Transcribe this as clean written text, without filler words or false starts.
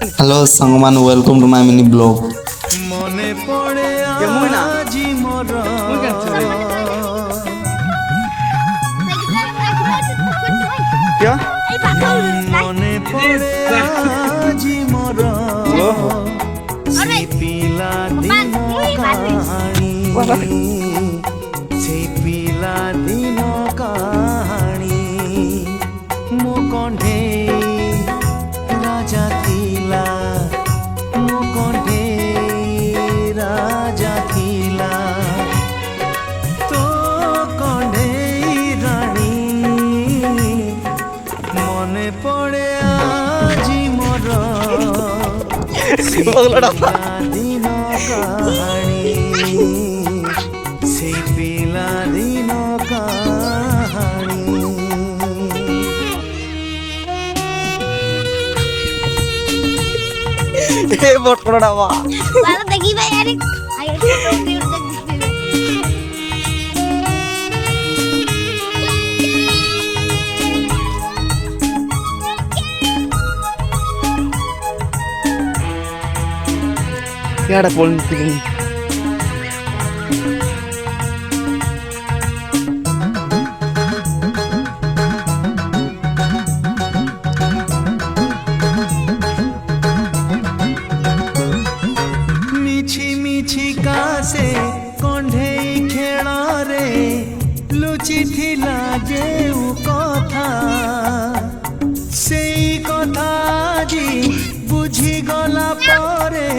Hello সাংমান, welcome to my mini blog. মনে পড়ে আজি মোর মনে পড়ে আজি মোর সেই পিলা দিন কাহানি সেই পিলা দিন কাহানি মো কণ্ঠে রাজা থিলা মো কণ্ঠে রাজা থিলা তো কণ্ঠে রানী মনে পড়ে আজি মোর দিন কাহানি সেই পিলা দিন কাহানি ভোট করো না মা। ভালো দেখি ভাই আরে আগে কেডা কোন থেকে মিছি মিছি কাছে কণ্ঠেই খেଳରେ লুচি থিলা যেউ কথা সেই কথা আଜି বুঝিগলা ପରେ